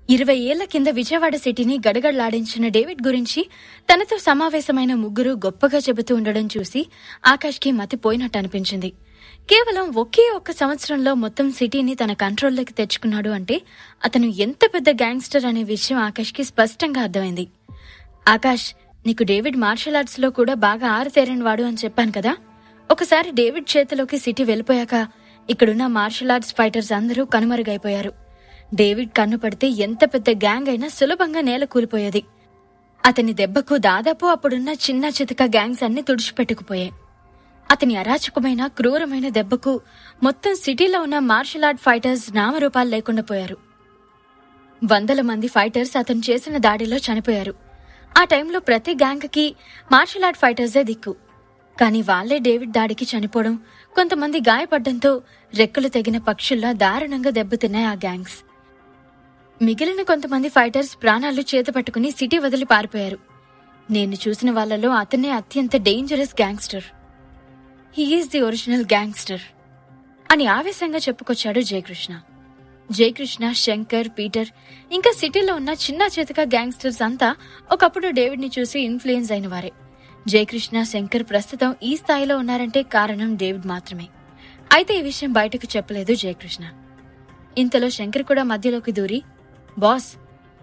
20 ఏళ్ల కింద విజయవాడ సిటీని గడగడలాడించిన డేవిడ్ గురించి తనతో సమావేశమైన ముగ్గురు గొప్పగా చెబుతూ ఉండడం చూసి ఆకాష్కి మతిపోయినట్టు అనిపించింది. కేవలం ఒకే ఒక్క సంవత్సరంలో మొత్తం సిటీని తన కంట్రోల్లోకి తెచ్చుకున్నాడు అంటే అతను ఎంత పెద్ద గ్యాంగ్స్టర్ అనే విషయం ఆకాష్కి స్పష్టంగా అర్థమైంది. ఆకాష్, నీకు డేవిడ్ మార్షల్ ఆర్ట్స్ లో కూడా బాగా ఆరితేరినవాడు అని చెప్పాను కదా. ఒకసారి డేవిడ్ చేతిలోకి సిటీ వెళ్ళిపోయాక ఇక్కడున్న మార్షల్ ఆర్ట్స్ ఫైటర్స్ అందరూ కనుమరుగైపోయారు. డేవిడ్ కన్ను పడితే ఎంత పెద్ద గ్యాంగ్ అయినా సులభంగా నేల కూలిపోయేది. అతని దెబ్బకు దాదాపు అప్పుడున్న చిన్న చితక గ్యాంగ్స్ అన్ని తుడిచిపెట్టుకుపోయాయి. అతని అరాచకమైన క్రూరమైన దెబ్బకు మొత్తం సిటీలో ఉన్న మార్షల్ ఆర్ట్ ఫైటర్స్ నామరూపాలు లేకుండా పోయారు. 100 మంది ఫైటర్స్ అతను చేసిన దాడిలో చనిపోయారు. ఆ టైంలో ప్రతి గ్యాంగ్కి మార్షల్ ఆర్ట్ ఫైటర్సే దిక్కు. కానీ వాళ్లే డేవిడ్ దాడికి చనిపోవడం, కొంతమంది గాయపడ్డంతో రెక్కలు తెగిన పక్షుల్లా దారుణంగా దెబ్బతిన్నాయి ఆ గ్యాంగ్స్. మిగిలిన కొంతమంది ఫైటర్స్ ప్రాణాలు చేతపట్టుకుని సిటీ వదిలి పారిపోయారు. నేను చూసిన వాళ్లలో అతనే అత్యంత dangerous gangster. He is the original gangster అని ఆవేశంగా చెప్పుకొచ్చాడు జయకృష్ణ. జయకృష్ణ, శంకర్, పీటర్ ఇంకా సిటీలో ఉన్న చిన్న చేతిక గ్యాంగ్స్టర్స్ అంతా ఒకప్పుడు డేవిడ్ ని చూసి ఇన్ఫ్లుయెన్స్ అయిన వారే. జయకృష్ణ, శంకర్ ప్రస్తుతం ఈ స్థాయిలో ఉన్నారంటే కారణం డేవిడ్ మాత్రమే. అయితే ఈ విషయం బయటకు చెప్పలేదు జయకృష్ణ. ఇంతలో శంకర్ కూడా మధ్యలోకి దూరి, బాస్,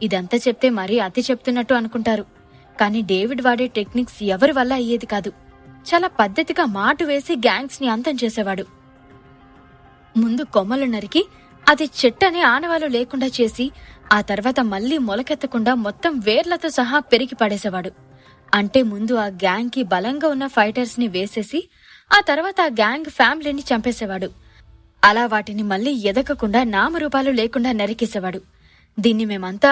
ఇదంతా చెప్తే మరీ అతి చెప్తున్నట్టు అనుకుంటారు. కానీ డేవిడ్ వాడే టెక్నిక్స్ ఎవరి వల్ల అయ్యేది కాదు. చాలా పద్ధతిగా మాటు వేసి గ్యాంగ్స్ ని అంతం చేసేవాడు. ముందు కొమ్మలు నరికి అది చెట్టని ఆనవాలు లేకుండా చేసి ఆ తర్వాత మళ్లీ మొలకెత్తకుండా మొత్తం వేర్లతో సహా పెరిగి పడేసేవాడు. అంటే ముందు ఆ గ్యాంగ్ కి బలంగా ఉన్న ఫైటర్స్ ని వేసేసి ఆ తర్వాత ఆ గ్యాంగ్ ఫ్యామిలీని చంపేసేవాడు. అలా వాటిని మళ్లీ ఎదగకుండా నామరూపాలు లేకుండా నరికేసేవాడు. దీన్ని మేమంతా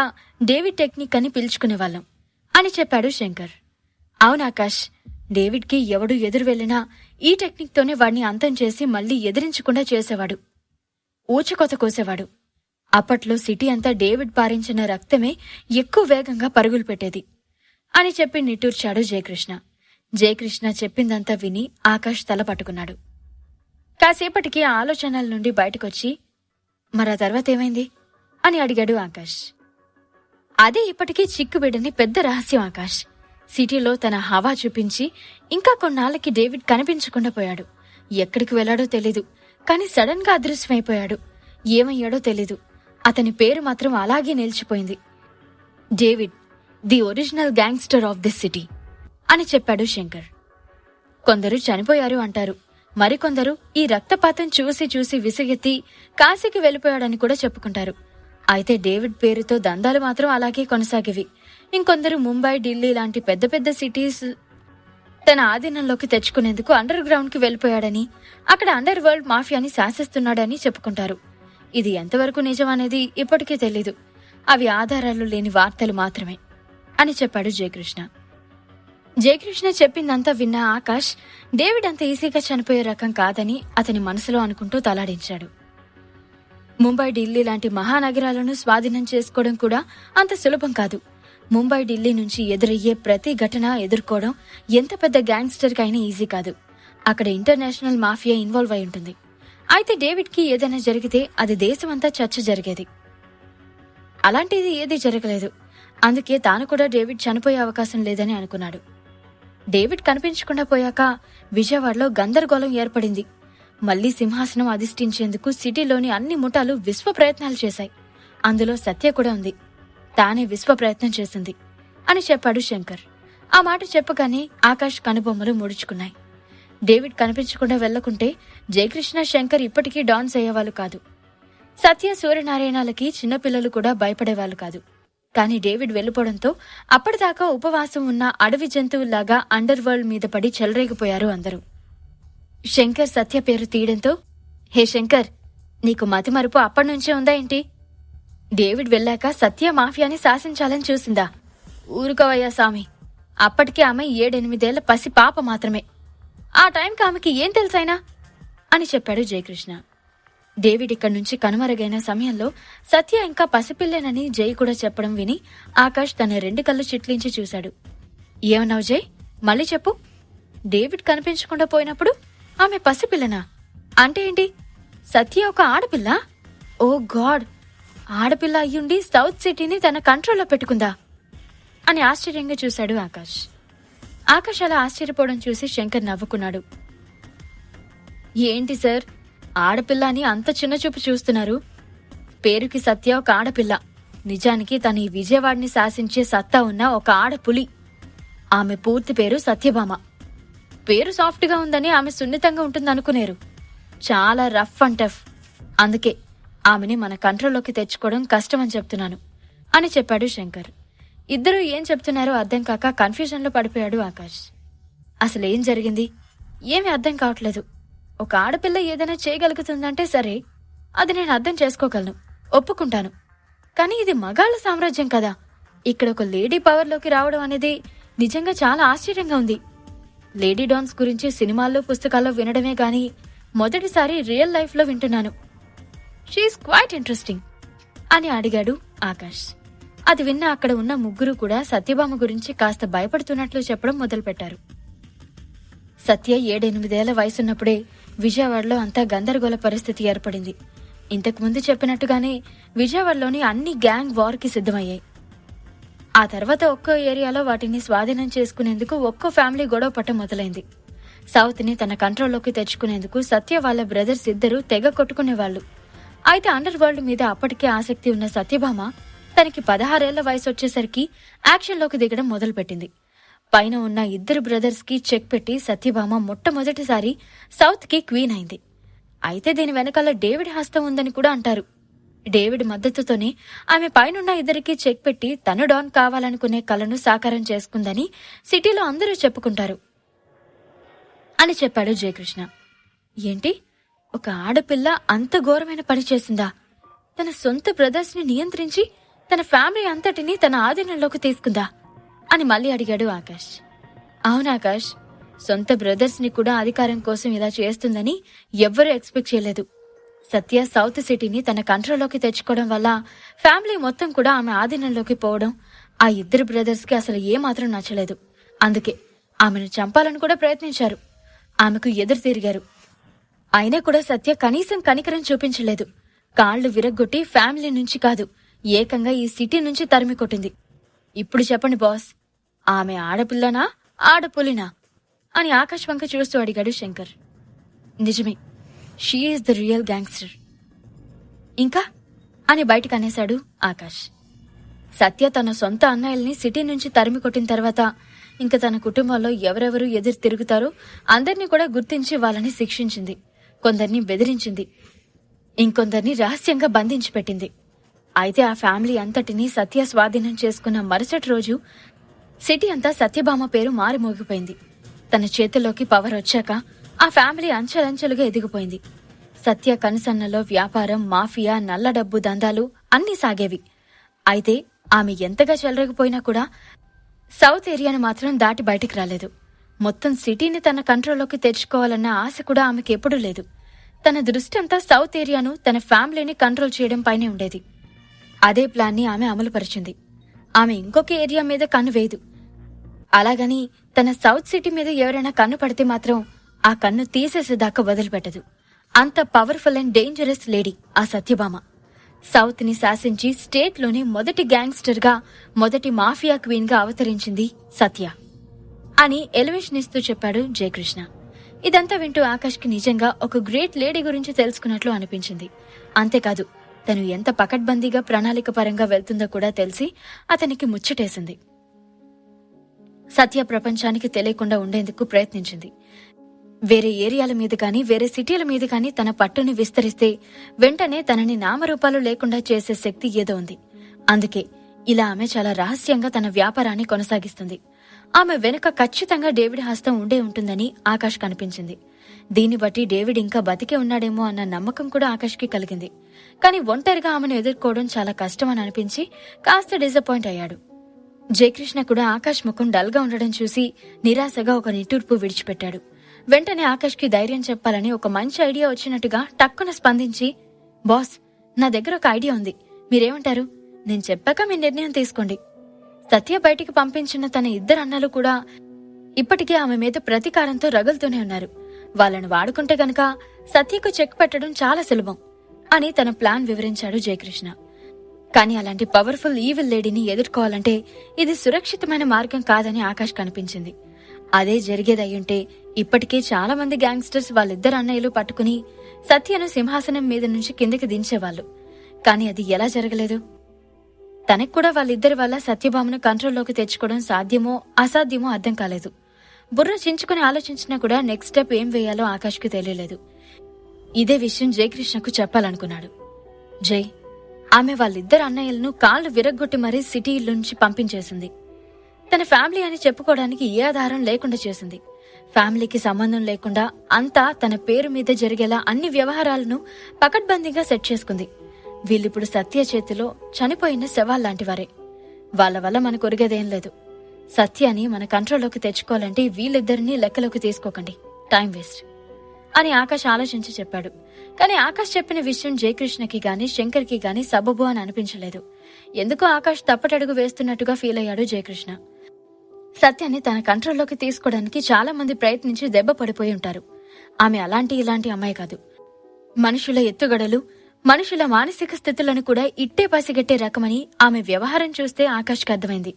డేవిడ్ టెక్నిక్ అని పిలుచుకునేవాళ్ళం అని చెప్పాడు శంకర్. అవునాకాష్, డేవిడ్ కి ఎవడు ఎదురు వెళ్లినా ఈ టెక్నిక్ తోనే వాడిని అంతం చేసి మళ్లీ ఎదిరించకుండా చేసేవాడు. ఊచకొత కోసేవాడు. అప్పట్లో సిటీ అంతా డేవిడ్ పారించిన రక్తమే ఎక్కువ వేగంగా పరుగులు పెట్టేది అని చెప్పి నిట్టూర్చాడు జయకృష్ణ. జయకృష్ణ చెప్పిందంతా విని ఆకాష్ తల పట్టుకున్నాడు. కాసేపటికి ఆలోచనల నుండి బయటకొచ్చి, మరా తర్వాత ఏమైంది అని అడిగాడు ఆకాష్. అదే ఇప్పటికీ చిక్కుబిడని పెద్ద రహస్యం ఆకాష్. సిటీలో తన హవా చూపించి ఇంకా కొన్నాళ్ళకి డేవిడ్ కనిపించకుండా పోయాడు. ఎక్కడికి వెళ్లాడో తెలీదు. కాని సడన్ గా అదృశ్యమైపోయాడు. ఏమయ్యాడో తెలీదు. అతని పేరు మాత్రం అలాగే నిలిచిపోయింది. David, the original gangster of this city అని చెప్పాడు శంకర్. కొందరు చనిపోయారు అంటారు. మరికొందరు ఈ రక్తపాతం చూసి చూసి విసిగెత్తి కాశీకి వెళ్లిపోయాడని కూడా చెప్పుకుంటారు. అయితే డేవిడ్ పేరుతో దందాలు మాత్రం అలాగే కొనసాగేవి. ఇంకొందరు ముంబై, ఢిల్లీ లాంటి పెద్ద పెద్ద సిటీస్ తన ఆధీనంలోకి తెచ్చుకునేందుకు అండర్ గ్రౌండ్ కి వెళ్లిపోయాడని, అక్కడ అండర్ వరల్డ్ మాఫియాని శాసిస్తున్నాడని చెప్పుకుంటారు. ఇది ఎంతవరకు నిజమనేది ఇప్పటికీ తెలీదు. అవి ఆధారాలు లేని వార్తలు మాత్రమే అని చెప్పాడు జయకృష్ణ. జయకృష్ణ చెప్పిందంతా విన్న ఆకాష్ డేవిడ్ అంత ఈజీగా చనిపోయే రకం కాదని అతని మనసులో అనుకుంటూ తలాడించాడు. ముంబై, ఢిల్లీ లాంటి మహానగరాలను స్వాధీనం చేసుకోవడం కూడా అంత సులభం కాదు. ముంబై, ఢిల్లీ నుంచి ఎదురయ్యే ప్రతి ఘటన ఎదుర్కోవడం ఎంత పెద్ద గ్యాంగ్స్టర్ కైనా ఈజీ కాదు. అక్కడ ఇంటర్నేషనల్ మాఫియా ఇన్వాల్వ్ అయి ఉంటుంది. అయితే డేవిడ్ కి ఏదైనా జరిగితే అది దేశమంతా చర్చ జరిగేది. అలాంటిది ఏదీ జరగలేదు. అందుకే తాను కూడా డేవిడ్ చనిపోయే అవకాశం లేదని అనుకున్నాడు. డేవిడ్ కనిపించకుండా పోయాక విజయవాడలో గందరగోళం ఏర్పడింది. మళ్లీ సింహాసనం అధిష్ఠించేందుకు సిటీలోని అన్ని ముఠాలు విశ్వ ప్రయత్నాలు చేశాయి. అందులో సత్య కూడా ఉంది. తానే విశ్వ ప్రయత్నం చేసింది అని చెప్పాడు శంకర్. ఆ మాట చెప్పగానే ఆకాష్ కనుబొమ్మలు ముడుచుకున్నాయి. డేవిడ్ కనిపించకుండా వెళ్లకుంటే జయకృష్ణ, శంకర్ ఇప్పటికీ డాన్స్ అయ్యేవాళ్లు కాదు. సత్య, సూర్యనారాయణలకి చిన్నపిల్లలు కూడా భయపడేవాళ్లు కాదు. కానీ డేవిడ్ వెళ్లిపోవడంతో అప్పటిదాకా ఉపవాసం ఉన్న అడవి జంతువుల్లాగా అండర్ వరల్డ్ మీద పడి చెలరేగిపోయారు అందరూ. శంకర్ సత్య పేరు తీయడంతో, హే శంకర్, నీకు మతిమరుపు అప్పటినుంచే ఉందా ఏంటి? డేవిడ్ వెళ్ళాక సత్య మాఫియాని శాసించాలని చూసిందా? ఊరుకోవయ్యా స్వామి, అప్పటికే ఆమె 7-8 ఏళ్ల పసి పాప మాత్రమే. ఆ టైంకి ఆమెకి ఏం తెలుసైనా అని చెప్పాడు జయకృష్ణ. డేవిడ్ ఇక్కడి నుంచి కనుమరుగైన సమయంలో సత్య ఇంకా పసిపిల్లేనని జై కూడా చెప్పడం విని ఆకాష్ తన 2 కళ్ళు చిట్లించి చూశాడు. ఏమన్నావు జై? మళ్ళీ చెప్పు. డేవిడ్ కనిపించకుండా పోయినప్పుడు ఆమె పసిపిల్లనా? అంటే ఏంటి? సత్య ఒక ఆడపిల్ల? ఓ గాడ్, ఆడపిల్ల అయ్యుండి సౌత్ సిటీని తన కంట్రోల్లో పెట్టుకుందా అని ఆశ్చర్యంగా చూశాడు ఆకాష్. ఆకాష్ అలా ఆశ్చర్యపోవడం చూసి శంకర్ నవ్వుకున్నాడు. ఏంటి సార్, ఆడపిల్ల అని అంత చిన్న చూపు చూస్తున్నారు? పేరుకి సత్య ఒక ఆడపిల్ల, నిజానికి తన ఈ విజయవాడని శాసించే సత్తా ఉన్న ఒక ఆడపులి. ఆమె పూర్తి పేరు సత్యభామ. పేరు సాఫ్ట్ గా ఉందని ఆమె సున్నితంగా ఉంటుందనుకునేరు. చాలా రఫ్ అండ్ టఫ్. అందుకే ఆమెని మన కంట్రోల్లోకి తెచ్చుకోవడం కష్టమని చెప్తున్నాను అని చెప్పాడు శంకర్. ఇద్దరూ ఏం చెప్తున్నారో అర్థం కాక కన్ఫ్యూజన్ లో పడిపోయాడు ఆకాష్. అసలేం జరిగింది ఏమీ అర్థం కావట్లేదు. ఒక ఆడపిల్ల ఏదైనా చేయగలుగుతుందంటే సరే, అది నేను అర్థం చేసుకోగలను, ఒప్పుకుంటాను. కానీ ఇది మగాళ్ల సామ్రాజ్యం కదా. ఇక్కడ ఒక లేడీ పవర్లోకి రావడం అనేది నిజంగా చాలా ఆశ్చర్యంగా ఉంది. లేడీ డాన్స్ గురించి సినిమాల్లో పుస్తకాల్లో వినడమే గాని మొదటిసారి రియల్ లైఫ్ లో వింటున్నాను. షీఈస్ క్వైట్ ఇంట్రెస్టింగ్ అని అడిగాడు ఆకాష్. అది విన్న అక్కడ ఉన్న ముగ్గురు కూడా సత్యభామ గురించి కాస్త భయపడుతున్నట్లు చెప్పడం మొదలుపెట్టారు. సత్య 7-8 వయసున్నప్పుడే విజయవాడలో అంతా గందరగోళ పరిస్థితి ఏర్పడింది. ఇంతకుముందు చెప్పినట్టుగానే విజయవాడలోని అన్ని గ్యాంగ్ వార్ కి సిద్ధమయ్యాయి. ఆ తర్వాత ఒక్కో ఏరియాలో వాటిని స్వాధీనం చేసుకునేందుకు ఒక్కో ఫ్యామిలీ గొడవ పట్ట మొదలైంది. సౌత్ ని తన కంట్రోల్లోకి తెచ్చుకునేందుకు సత్య వాళ్ళ బ్రదర్స్ ఇద్దరు తెగ కొట్టుకునేవాళ్లు. అయితే అండర్ వరల్డ్ మీద అప్పటికే ఆసక్తి ఉన్న సత్యభామ తనకి 16 ఏళ్ల వయసు వచ్చేసరికి యాక్షన్లోకి దిగడం మొదలుపెట్టింది. పైన ఉన్న ఇద్దరు బ్రదర్స్ కి చెక్ పెట్టి సత్యభామ మొట్టమొదటిసారి సౌత్ కి క్వీన్ అయింది. అయితే దీని వెనకాల డేవిడ్ హస్తం ఉందని కూడా అంటారు. డేవిడ్ మద్దతుతోనే ఆమె పైనున్న ఇద్దరికి చెక్ పెట్టి తను డాన్ కావాలనుకునే కలను సాకారం చేసుకుందని సిటీలో అందరూ చెప్పుకుంటారు అని చెప్పాడు జయకృష్ణ. ఏంటి, ఒక ఆడపిల్ల అంత ఘోరమైన పని చేసిందా? తన సొంత బ్రదర్స్ ని నియంత్రించి తన ఫ్యామిలీ అంతటిని తన ఆధీనంలోకి తీసుకుందా అని మళ్ళీ అడిగాడు ఆకాష్. అవునాకాష్, సొంత బ్రదర్స్ ని కూడా అధికారం కోసం ఇలా చేస్తుందని ఎవ్వరూ ఎక్స్పెక్ట్ చేయలేదు. సత్య సౌత్ సిటీని తన కంట్రోల్లోకి తెచ్చుకోవడం వల్ల ఫ్యామిలీ మొత్తం కూడా ఆమె ఆధీనంలోకి పోవడం ఆ ఇద్దరు బ్రదర్స్ కి అసలు ఏమాత్రం నచ్చలేదు. అందుకే ఆమెను చంపాలని కూడా ప్రయత్నించారు. ఆమెకు ఎదురు తిరిగారు. అయినా కూడా సత్య కనీసం కనికరం చూపించలేదు. కాళ్లు విరగ్గొట్టి ఫ్యామిలీ నుంచి కాదు, ఏకంగా ఈ సిటీ నుంచి తరిమి కొట్టింది. ఇప్పుడు చెప్పండి బాస్, ఆమె ఆడపిల్లనా ఆడపులినా అని ఆకాష్ వంక చూస్తూ అడిగాడు శంకర్. నిజమే, she is the real gangster. ఇంకా అని బయటకు అనేశాడు ఆకాష్. సత్య తన సొంత అన్నయ్యల్ని సిటీ నుంచి తరిమి కొట్టిన తర్వాత ఇంకా తన కుటుంబంలో ఎవరెవరు ఎదురు తిరుగుతారో అందర్నీ కూడా గుర్తించి వాళ్ళని శిక్షించింది. కొందరిని బెదిరించింది, ఇంకొందరిని రహస్యంగా బంధించి పెట్టింది. అయితే ఆ ఫ్యామిలీ అంతటినీ సత్య స్వాధీనం చేసుకున్న మరుసటి రోజు సిటీ అంతా సత్యభామ పేరు మారిమోగిపోయింది. తన చేతుల్లోకి పవర్ వచ్చాక ఆ ఫ్యామిలీ అంచెలంచెలుగా ఎదిగిపోయింది. సత్య కనుసన్నలో వ్యాపారం, మాఫియా, నల్ల డబ్బు దందాలు అన్నీ సాగేవి. అయితే ఆమె ఎంతగా చెలరగిపోయినా కూడా సౌత్ ఏరియాను మాత్రం దాటి బయటికి రాలేదు. మొత్తం సిటీని తన కంట్రోల్లోకి తెచ్చుకోవాలన్న ఆశ కూడా ఆమెకి ఎప్పుడూ లేదు. తన దృష్టి అంతా సౌత్ ఏరియాను, తన ఫ్యామిలీని కంట్రోల్ చేయడం పైనే ఉండేది. అదే ప్లాన్ ని ఆమె అమలుపరిచింది. ఆమె ఇంకొక ఏరియా మీద కన్ను వేయదు. అలాగని తన సౌత్ సిటీ మీద ఎవరైనా కన్ను పడితే మాత్రం ఆ కన్ను తీసేసేదాకా వదిలిపెట్టదు. అంత పవర్ఫుల్ అండ్ డేంజరస్ లేడీ ఆ సత్యభామ. సౌత్ ని శాసించి స్టేట్ లోని మొదటి గ్యాంగ్స్టర్ గా, మొదటి మాఫియా క్వీన్ గా అవతరించింది సత్య అని ఎలివేషన్ ఇస్తూ చెప్పాడు జయకృష్ణ. ఇదంతా వింటూ ఆకాష్ కి నిజంగా ఒక గ్రేట్ లేడీ గురించి తెలుసుకున్నట్లు అనిపించింది. అంతేకాదు, తను ఎంత పకడ్బందీగా ప్రణాళిక పరంగా వెళ్తుందో కూడా తెలిసి అతనికి ముచ్చటేసింది. సత్య ప్రపంచానికి తెలియకుండా ఉండేందుకు ప్రయత్నించింది. వేరే ఏరియాల మీద గాని, వేరే సిటీల మీద గాని తన పట్టుని విస్తరిస్తే వెంటనే తనని నామరూపాలు లేకుండా చేసే శక్తి ఏదో ఉంది. అందుకే ఇలా ఆమె చాలా రహస్యంగా తన వ్యాపారాన్ని కొనసాగిస్తుంది. ఆమె వెనుక ఖచ్చితంగా డేవిడ్ హస్తం ఉండే ఉంటుందని ఆకాష్ కనిపించింది. దీన్ని బట్టి డేవిడ్ ఇంకా బతికే ఉన్నాడేమో అన్న నమ్మకం కూడా ఆకాష్ కి కలిగింది. కానీ ఒంటరిగా ఆమెను ఎదుర్కోవడం చాలా కష్టమని అనిపించి కాస్త డిసప్పాయింట్ అయ్యాడు. జయకృష్ణ కూడా ఆకాష్ ముఖం డల్ గా ఉండడం చూసి నిరాశగా ఒక నిట్టూర్పు విడిచిపెట్టాడు. వెంటనే ఆకాష్ కి ధైర్యం చెప్పాలని ఒక మంచి ఐడియా వచ్చినట్టుగా టక్కున స్పందించి, బాస్, నా దగ్గర ఒక ఐడియా ఉంది, మీరేమంటారు? నేను చెప్పాక మీ నిర్ణయం తీసుకోండి. సత్య బయటికి పంపించిన తన ఇద్దరు అన్నలు కూడా ఇప్పటికే ఆమె మీద ప్రతీకారంతో రగులుతూనే ఉన్నారు. వాళ్ళను వాడుకుంటే గనక సత్యకు చెక్ పెట్టడం చాలా సులభం అని తన ప్లాన్ వివరించాడు జయకృష్ణ. కానీ అలాంటి పవర్ఫుల్ ఈవిల్ లేడీని ఎదుర్కోవాలంటే ఇది సురక్షితమైన మార్గం కాదని ఆకాష్ కనిపించింది. అదే జరిగేదయ్యుంటే ఇప్పటికే చాలా మంది గ్యాంగ్స్టర్స్ వాళ్ళిద్దరు అన్నయ్యలు పట్టుకుని సత్యను సింహాసనం మీద నుంచి కిందకి దించేవాళ్లు. కాని అది ఎలా జరగలేదు? తనకు కూడా వాళ్ళిద్దరి వల్ల సత్యభామను కంట్రోల్లోకి తెచ్చుకోవడం సాధ్యమో అసాధ్యమో అర్థం కాలేదు. బుర్ర చించుకుని ఆలోచించినా కూడా నెక్స్ట్ స్టెప్ ఏం వేయాలో ఆకాష్కు తెలియలేదు. ఇదే విషయం జయకృష్ణకు చెప్పాలనుకున్నాడు. జై, ఆమె వాళ్ళిద్దరు అన్నయ్యలను కాళ్లు విరగ్గొట్టి మరీ సిటీ నుంచి పంపించేసింది. తన ఫ్యామిలీ అని చెప్పుకోవడానికి ఏ ఆధారం లేకుండా చేసింది. ఫ్యామిలీకి సంబంధం లేకుండా అంతా తన పేరు మీద జరిగేలా అన్ని వ్యవహారాలను పకడ్బందీగా సెట్ చేసుకుంది. వీళ్ళిప్పుడు సత్య చేతిలో చనిపోయిన శవాల్లాంటివారే. వాళ్ల వల్ల మనకు ఒరిగేదేం లేదు. సత్యాని మన కంట్రోల్లోకి తెచ్చుకోవాలంటే వీళ్ళిద్దరినీ లెక్కలోకి తీసుకోకండి, టైం వేస్ట్ అని ఆకాష్ ఆలోచించి చెప్పాడు. కానీ ఆకాష్ చెప్పిన విషయం జయకృష్ణకి గాని శంకర్కి గాని సబబు అని అనిపించలేదు. ఎందుకో ఆకాష్ తప్పటడుగు వేస్తున్నట్టుగా ఫీల్ అయ్యాడు జయకృష్ణ. సత్యాన్ని తన కంట్రోల్లోకి తీసుకోవడానికి చాలా మంది ప్రయత్నించి దెబ్బ పడిపోయి ఉంటారు. ఆమె అలాంటి ఇలాంటి అమ్మాయి కాదు. మనుషుల ఎత్తుగడలు, మనుషుల మానసిక స్థితులను కూడా ఇట్టే పసిగట్టే రకమని ఆమె వ్యవహారం చూస్తే ఆకాష్కి అర్థమైంది.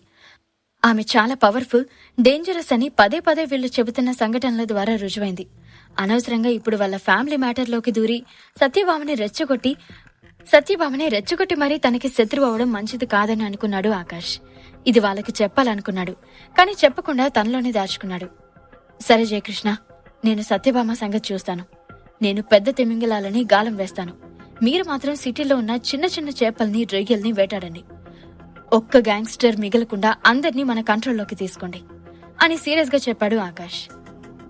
ఆమె చాలా పవర్ఫుల్, డేంజరస్ అని పదే పదే వీళ్లు చెబుతున్న సంఘటనల ద్వారా రుజువైంది. అనవసరంగా ఇప్పుడు వాళ్ళ ఫ్యామిలీ మ్యాటర్లోకి దూరి సత్యభామని రెచ్చగొట్టి మరీ తనకి శత్రువు అవడం మంచిది కాదని అనుకున్నాడు ఆకాష్. ఇది వాళ్ళకి చెప్పాలనుకున్నాడు, కానీ చెప్పకుండా తనలోనే దాచుకున్నాడు. సరే జయకృష్ణ, నేను సత్యభామ సంగతి చూస్తాను. నేను పెద్ద తిమింగలాలని గాలం వేస్తాను. మీరు మాత్రం సిటీలో ఉన్న చిన్న చిన్న చేపల్ని, రొయ్యల్ని వేటాడండి. ఒక్క గ్యాంగ్స్టర్ మిగలకుండా అందర్నీ మన కంట్రోల్లోకి తీసుకోండి అని సీరియస్ గా చెప్పాడు ఆకాష్.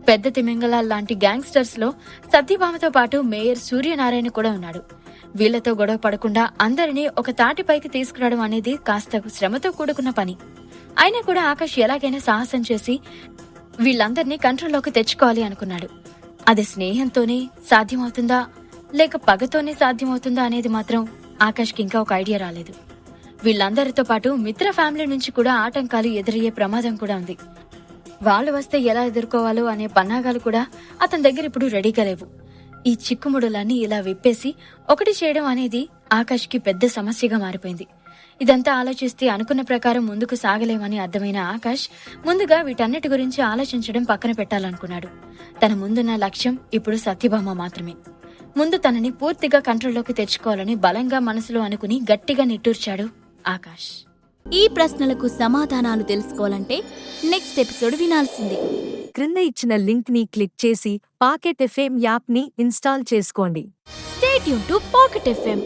పెద్ద తిమింగలాల్ లాంటి గ్యాంగ్స్టర్స్ లో సత్యభామతో పాటు మేయర్ సూర్యనారాయణ కూడా ఉన్నాడు. వీళ్లతో గొడవ పడకుండా అందరినీ ఒక తాటిపైకి తీసుకురావడం అనేది కాస్త శ్రమతో కూడుకున్న పని. అయినా కూడా ఆకాష్ ఎలాగైనా సాహసం చేసి వీళ్ళందరినీ కంట్రోల్లోకి తెచ్చుకోవాలి అనుకున్నాడు. అది స్నేహంతోనే సాధ్యమవుతుందా లేక పగతోనే సాధ్యమవుతుందా అనేది మాత్రం ఆకాష్కి ఇంకా ఒక ఐడియా రాలేదు. వీళ్ళందరితో పాటు మిత్ర ఫ్యామిలీ నుంచి కూడా ఆటంకాలు ఎదురయ్యే ప్రమాదం కూడా ఉంది. వాళ్ళు వస్తే ఎలా ఎదుర్కోవాలో అనే పన్నాగాలు కూడా అతని దగ్గర ఇప్పుడు రెడీగా లేవు. ఈ చిక్కుముడులన్నీ ఇలా విప్పేసి ఒకటి చేయడం అనేది ఆకాష్కి పెద్ద సమస్యగా మారిపోయింది. ఇదంతా ఆలోచిస్తే అనుకున్న ప్రకారం ముందుకు సాగలేమని అర్థమైన ఆకాష్ ముందుగా వీటన్నిటి గురించి ఆలోచించడం పక్కన పెట్టాలనుకున్నాడు. తన ముందున్న లక్ష్యం ఇప్పుడు సత్యభామ మాత్రమే. ముందు తనని పూర్తిగా కంట్రోల్లోకి తెచ్చుకోవాలని బలంగా మనసులో అనుకుని గట్టిగా నిట్టూర్చాడు ఆకాష్. ఈ ప్రశ్నలకు సమాధానాలు తెలుసుకోవాలంటే నెక్స్ట్ ఎపిసోడ్ వినాల్సిందే. క్రింద ఇచ్చిన లింక్ ని క్లిక్ చేసి పాకెట్ ఎఫ్ఎం యాప్ ని ఇన్స్టాల్ చేసుకోండి. Stay tune to pocket FM.